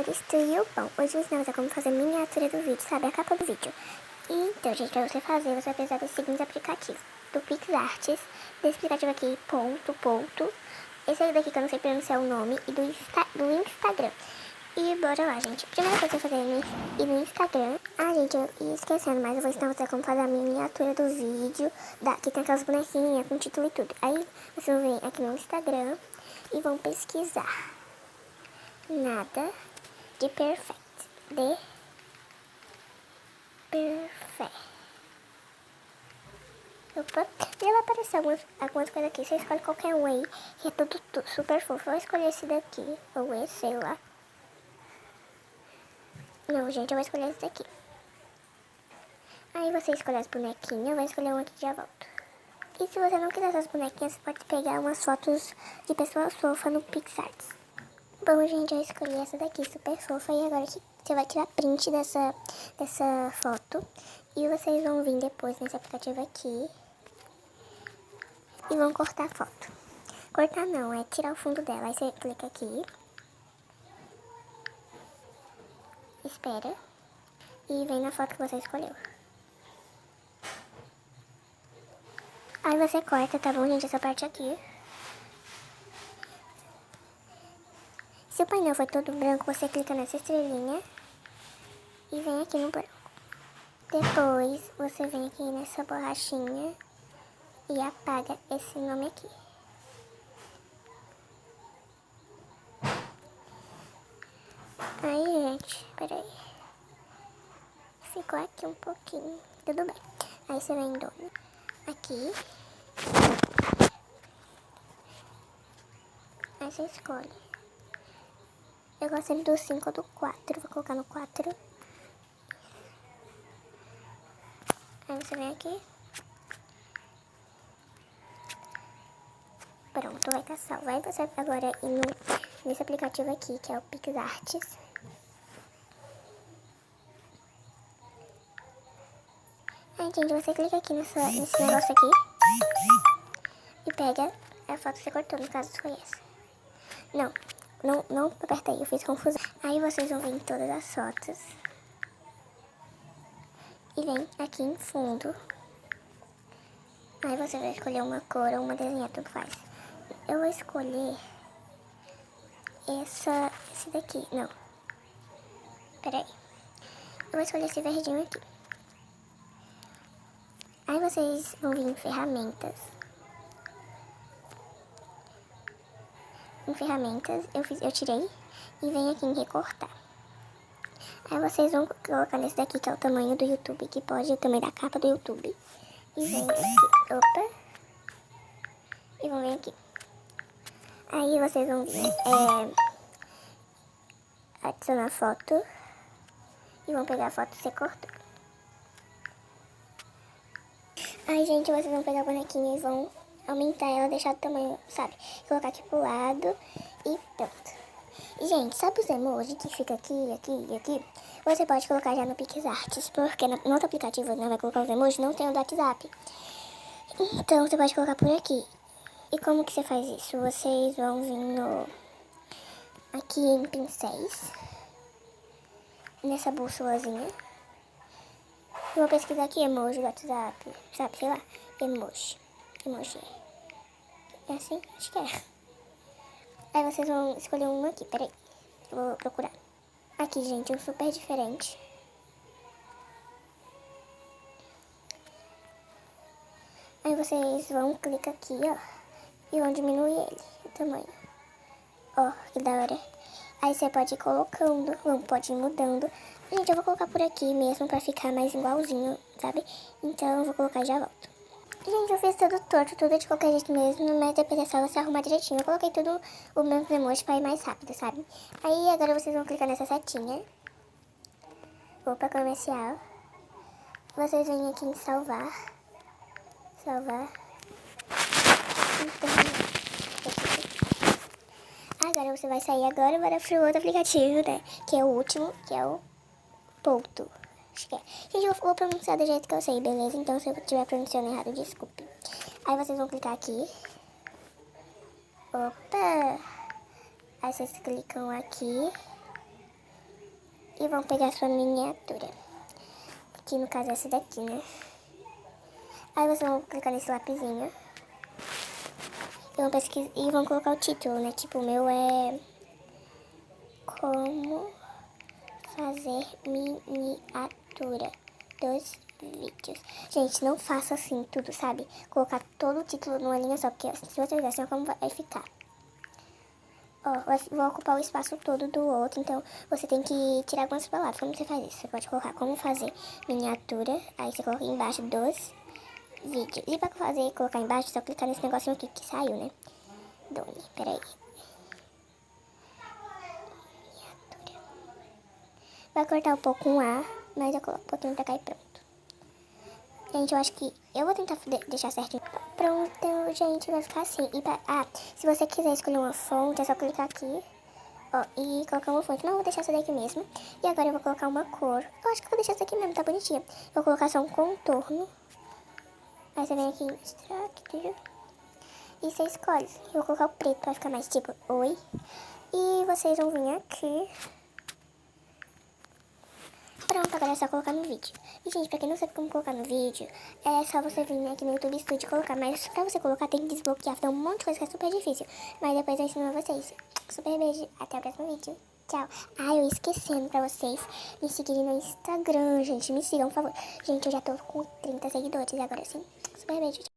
Tudo bom? Hoje eu ensinamos a como fazer miniatura do vídeo, sabe? A capa do vídeo. Então, gente, pra você fazer, você vai precisar dos seguintes aplicativos. Do PixArts, desse aplicativo aqui, ponto. Esse aí daqui que eu não sei pronunciar o nome, e do Instagram. E bora lá, gente. Primeira coisa que eu vou fazer é ir no Instagram. Ah, gente, eu ia esquecendo, mas eu vou ensinar você como fazer a miniatura do vídeo. Que tem aquelas bonequinhas com título e tudo. Aí, vocês vão vir aqui no Instagram e vão pesquisar. Nada de perfect. Opa, já vai aparecer algumas coisas aqui. Você escolhe qualquer um aí, que é tudo super fofo. Eu vou escolher esse daqui, ou esse, sei lá. Não, gente, eu vou escolher esse daqui. Aí você escolhe as bonequinhas, eu vou escolher um aqui e já volto. E se você não quiser essas bonequinhas, você pode pegar umas fotos de pessoa fofa no PixArts. Bom, gente, eu escolhi essa daqui, super fofa. E agora você vai tirar print dessa foto. E vocês vão vir depois nesse aplicativo aqui. E vão cortar a foto. Cortar não, é tirar o fundo dela. Aí você clica aqui. Espera. E vem na foto que você escolheu. Aí você corta, tá bom, gente? Essa parte aqui. Se o painel for todo branco, você clica nessa estrelinha. E vem aqui no branco. Depois, você vem aqui nessa borrachinha. E apaga esse nome aqui. Aí, gente, peraí. Ficou aqui um pouquinho. Tudo bem. Aí você vem aqui. Aí você escolhe. Eu gosto do 5 ou do 4. Vou colocar no 4. Aí você vem aqui. Pronto, vai estar salvo. Aí você agora ir nesse aplicativo aqui, que é o PixArts. Aí, gente, você clica aqui nesse negócio aqui. E pega a foto que você cortou, no caso foi essa. Não aperta aí, eu fiz confusão. Aí vocês vão ver em todas as fotos. E vem aqui em fundo. Aí você vai escolher uma cor ou uma desenhada, tudo faz. Eu vou escolher esse daqui, não. Peraí. Eu vou escolher esse verdinho aqui. Aí vocês vão vir em ferramentas. Em ferramentas, eu tirei e vem aqui em recortar. Aí vocês vão colocar nesse daqui, que é o tamanho do YouTube, que pode o tamanho da capa do YouTube. E vem aqui, opa. E vão vir aqui. Aí vocês vão vir adicionar foto. E vão pegar a foto que você cortou. Aí, gente, vocês vão pegar a bonequinha e vão aumentar ela, deixar do tamanho, sabe? Colocar aqui pro lado e pronto. E, gente, sabe os emojis que fica aqui? Você pode colocar já no PixArts, porque no outro aplicativo, né, vai colocar os emojis, não tem o do WhatsApp. Então, você pode colocar por aqui. E como que você faz isso? Vocês vão vir aqui em pincéis, nessa bússolazinha. Eu vou pesquisar aqui emoji do WhatsApp, sabe, sei lá, emoji. É assim? Acho que é. Aí vocês vão escolher uma aqui, peraí, eu vou procurar. Aqui, gente, um super diferente. Aí vocês vão clicar aqui, ó, e vão diminuir ele, o tamanho. Ó, que da hora. Aí você pode ir colocando, ou pode ir mudando. Gente, eu vou colocar por aqui mesmo pra ficar mais igualzinho, sabe? Então eu vou colocar e já volto. Gente, eu fiz tudo torto, tudo de qualquer jeito mesmo, mas depois é só você arrumar direitinho. Eu coloquei tudo o mesmo emoji pra ir mais rápido, sabe? Aí agora vocês vão clicar nessa setinha. Opa, comercial. Vocês vêm aqui em salvar. Agora você vai sair agora para pro outro aplicativo, né? Que é o último, que é o Ponto. Acho que é. Gente, eu vou pronunciar do jeito que eu sei, beleza? Então se eu estiver pronunciando errado, desculpe. Aí vocês vão clicar aqui. Opa! Aí vocês clicam aqui. e vão pegar sua miniatura. Que no caso é essa daqui, né? Aí vocês vão clicar nesse lapisinho. E vão pesquisar e vão colocar o título, né? Tipo, o meu é... Como fazer miniatura dos vídeos. Gente, não faça assim tudo, sabe? Colocar todo o título numa linha só, porque se você fizer assim, como vai ficar? Ó, vou ocupar o espaço todo do outro, então você tem que tirar algumas palavras. Como você faz isso? Você pode colocar como fazer miniatura, aí você coloca embaixo dos vídeos. E pra colocar embaixo, só clicar nesse negocinho aqui que saiu, né? Doni, peraí. Miniatura. Vai cortar um pouco um A, mas eu coloco um pouquinho pra cá e pronto. Gente, eu acho que eu vou tentar deixar certinho. Pronto, então, gente, vai ficar assim. Se você quiser escolher uma fonte, é só clicar aqui, ó, e colocar uma fonte. Não, eu vou deixar essa daqui mesmo. E agora eu vou colocar uma cor. Eu acho que eu vou deixar essa aqui mesmo, tá bonitinha. Eu vou colocar só um contorno. Aí você vem aqui em Extract, e você escolhe. Eu vou colocar o preto pra ficar mais tipo, oi. E vocês vão vir aqui. Pronto, agora é só colocar no vídeo. E, gente, pra quem não sabe como colocar no vídeo, é só você vir aqui no YouTube Studio e colocar. Mas pra você colocar, tem que desbloquear. Tem um monte de coisa que é super difícil. Mas depois eu ensino a vocês. Super beijo. Até o próximo vídeo. Tchau. Ah, eu esquecendo pra vocês me seguirem no Instagram, gente. Me sigam, por favor. Gente, eu já tô com 30 seguidores agora, sim. Super beijo.